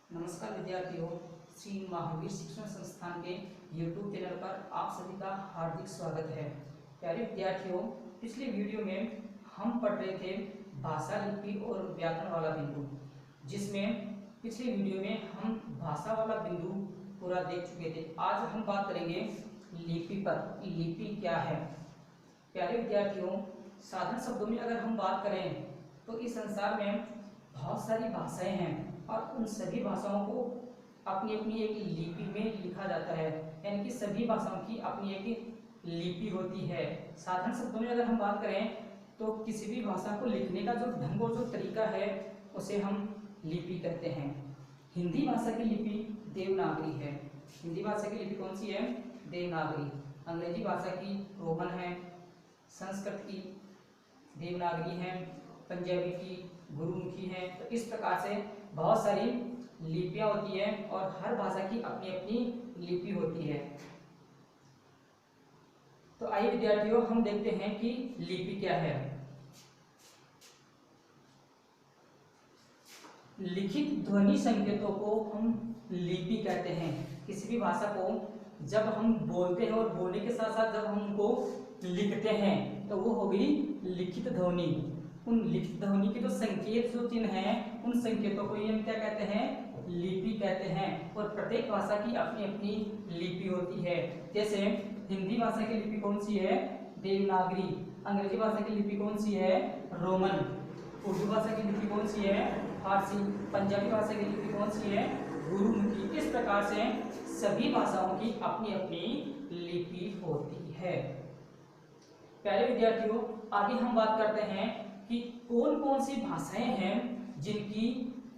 नमस्कार विद्यार्थियों, श्री महावीर शिक्षण संस्थान के YouTube चैनल पर आप सभी का हार्दिक स्वागत है। प्यारे विद्यार्थियों, पिछले वीडियो में हम पढ़ रहे थे भाषा, लिपि और व्याकरण वाला बिंदु, जिसमें पिछले वीडियो में हम भाषा वाला बिंदु पूरा देख चुके थे। आज हम बात करेंगे लिपि पर। लिपि क्या है? प्यारे विद्यार्थियों, साधारण शब्दों में अगर हम बात करें तो इस संसार में बहुत सारी भाषाएं हैं और उन सभी भाषाओं को अपनी अपनी एक लिपि में लिखा जाता है, यानी कि सभी भाषाओं की अपनी एक लिपि होती है। साधारण शब्दों में अगर हम बात करें तो किसी भी भाषा को लिखने का जो ढंग और जो तरीका है उसे हम लिपि कहते हैं। हिंदी भाषा की लिपि देवनागरी है। हिंदी भाषा की लिपि कौन सी है? देवनागरी। अंग्रेजी भाषा की रोमन है, संस्कृत की देवनागरी है, पंजाबी की गुरुमुखी है। तो इस प्रकार से बहुत सारी लिपियां होती है और हर भाषा की अपनी अपनी लिपि होती है। तो आइए विद्यार्थियों, हम देखते हैं कि लिपि क्या है। लिखित ध्वनि संकेतों को हम लिपि कहते हैं। किसी भी भाषा को जब हम बोलते हैं और बोलने के साथ साथ जब हम उनको लिखते हैं तो वो होगी लिखित ध्वनि। उन लिखित ध्वनि के जो संकेत, जो चिन्ह हैं, उन संकेतों को हम क्या कहते हैं? लिपि कहते हैं। और प्रत्येक भाषा की अपनी अपनी लिपि होती है। जैसे हिंदी भाषा की लिपि कौन सी है? देवनागरी। अंग्रेजी भाषा की लिपि कौन सी है? रोमन। उर्दू भाषा की लिपि कौन सी है? फारसी। पंजाबी भाषा की लिपि कौन सी है? गुरुमुखी। इस प्रकार से सभी भाषाओं की अपनी अपनी लिपि होती है। प्यारे विद्यार्थियों, आगे हम बात करते हैं कि कौन कौन सी भाषाएं हैं जिनकी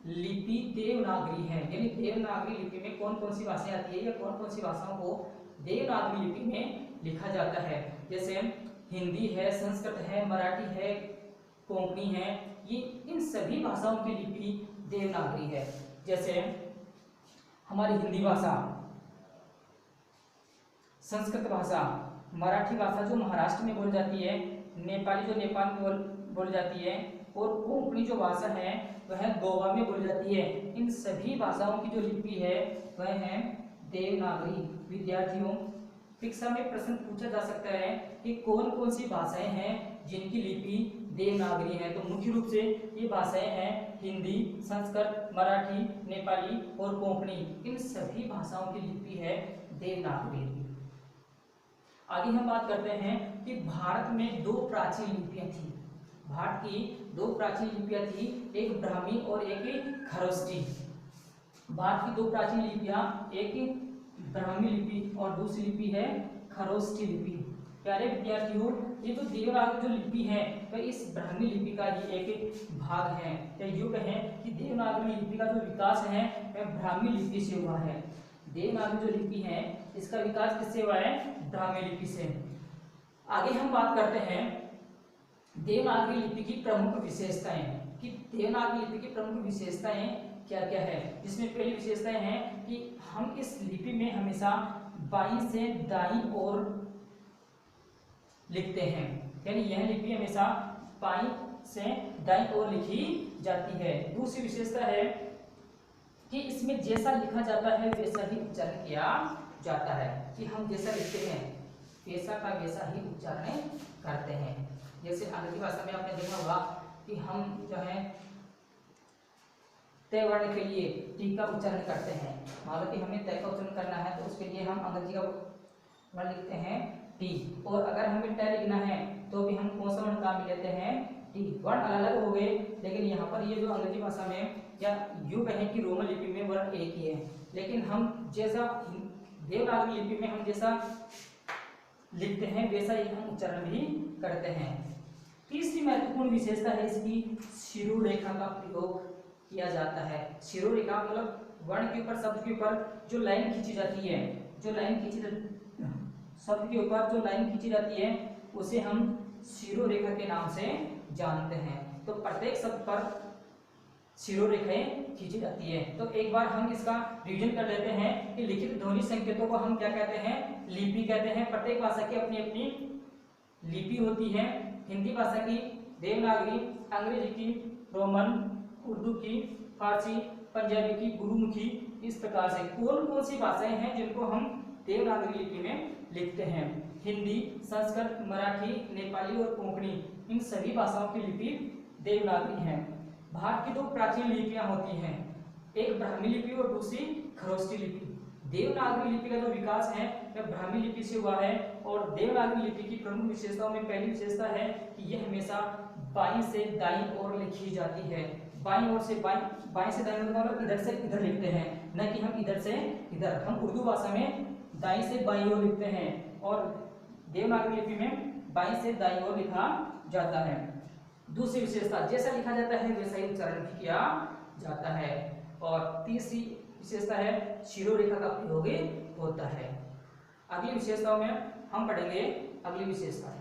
लिपि देवनागरी है। यानी देवनागरी लिपि में कौन कौन सी भाषाएं आती है या कौन कौन सी भाषाओं को देवनागरी लिपि में लिखा जाता है। जैसे हिंदी है, संस्कृत है, मराठी है, कोंकणी है। ये इन सभी भाषाओं की लिपि देवनागरी है। जैसे हमारी हिंदी भाषा, संस्कृत भाषा, मराठी भाषा जो महाराष्ट्र में बोली जाती है, नेपाली जो नेपाल में बोली जाती है, और कोंकणी जो भाषा है वह गोवा में बोली जाती है। इन सभी भाषाओं की जो लिपि है वह है देवनागरी। विद्यार्थियों, परीक्षा में प्रश्न पूछा जा सकता है कि कौन कौन सी भाषाएं हैं जिनकी लिपि देवनागरी है। तो मुख्य रूप से ये भाषाएं हैं हिंदी, संस्कृत, मराठी, नेपाली और कोंकणी। इन सभी भाषाओं की लिपि है देवनागरी। आगे हम बात करते हैं कि भारत में दो प्राचीन लिपियां थी। भारत की दो प्राचीन लिपियां थी, एक ब्राह्मी और एक खरोष्ठी। भारत की दो प्राचीन लिपियां, एक ब्राह्मी लिपि और दूसरी लिपि है खरोष्ठी लिपि। प्यारे विद्यार्थियों, ये जो देवनागरी जो लिपि है वह इस ब्राह्मी लिपि का ही एक भाग है। या यूं कहें कि देवनागरी लिपि का जो विकास है वह ब्राह्मी लिपि से हुआ है। देवनागरी जो लिपि है इसका विकास किससे हुआ है? ब्राह्मी लिपि से। आगे हम बात करते हैं देवनागरी लिपि की प्रमुख विशेषताएं कि देवनागरी लिपि की प्रमुख विशेषताएं क्या क्या है। जिसमें पहली विशेषताएं हैं कि हम इस लिपि में हमेशा बाईं से दाईं ओर लिखते हैं। यानी यह लिपि हमेशा बाईं से दाईं ओर लिखी जाती है। दूसरी विशेषता है कि इसमें जैसा लिखा जाता है वैसा ही उच्चारण किया जाता है। कि हम जैसा लिखते हैं वैसा का वैसा ही उच्चारण करते हैं। जैसे अंग्रेजी भाषा में आपने देखा होगा कि हम जो है तय वर्ण के लिए टी का उच्चारण करते हैं। मान लो कि हमें तय का उच्चारण करना है तो उसके लिए हम अंग्रेजी का वर्ण लिखते हैं टी, और अगर हमें तय लिखना है तो भी हम कौन सा वर्ण काम में लेते हैं? टी। वर्ण अलग अलग हो गए, लेकिन यहाँ पर ये जो अंग्रेजी भाषा में या यूं कहें कि रोमन लिपि में वर्ण एक ही है, लेकिन हम जैसा देवनागरी लिपि में हम जैसा लिखते हैं वैसा ही हम उच्चारण भी करते हैं। तीसरी महत्वपूर्ण विशेषता है इसकी शिरोरेखा का प्रयोग किया जाता है। शिरोरेखा मतलब वर्ण के ऊपर, शब्द के ऊपर जो लाइन खींची जाती है, जो लाइन खींची शब्द के ऊपर जो लाइन खींची जाती है उसे हम शिरोरेखा के नाम से जानते हैं। तो प्रत्येक शब्द पर शिरोरेखाएं खींची जाती है। तो एक बार हम इसका रिवीजन कर लेते हैं कि लिखित ध्वनि संकेतों को हम क्या कहते हैं? लिपि कहते हैं। प्रत्येक भाषा की अपनी अपनी लिपि होती है। हिंदी भाषा की देवनागरी, अंग्रेजी की रोमन, उर्दू की फारसी, पंजाबी की, गुरुमुखी, इस प्रकार से कौन कौन सी भाषाएं हैं जिनको हम देवनागरी लिपि में लिखते हैं? हिंदी, संस्कृत, मराठी, नेपाली और कोंकणी, इन सभी भाषाओं की लिपि देवनागरी है। भारत की दो प्राचीन लिपियां होती हैं, एक ब्राह्मी लिपि और दूसरी खरोष्ठी लिपि। देवनागरी लिपि का जो विकास है वह ब्राह्मी लिपि से हुआ है और देवनागरी लिपि की प्रमुख विशेषताओं में पहली विशेषता है कि यह हमेशा बाईं से दाईं ओर लिखी जाती है। बाईं ओर से बाईं से दाईं मतलब इधर से इधर लिखते हैं, न कि हम इधर से इधर। हम उर्दू भाषा में दाईं से बाईं ओर लिखते हैं और देवनागरी लिपि में बाईं से दाईं ओर लिखा जाता है। दूसरी विशेषता, जैसा लिखा जाता है वैसा ही उच्चारण भी किया जाता है। और तीसरी विशेषता है शिरोरेखा का प्रयोग होता है। अगली विशेषताओं में हम पढ़ेंगे अगली विशेषता।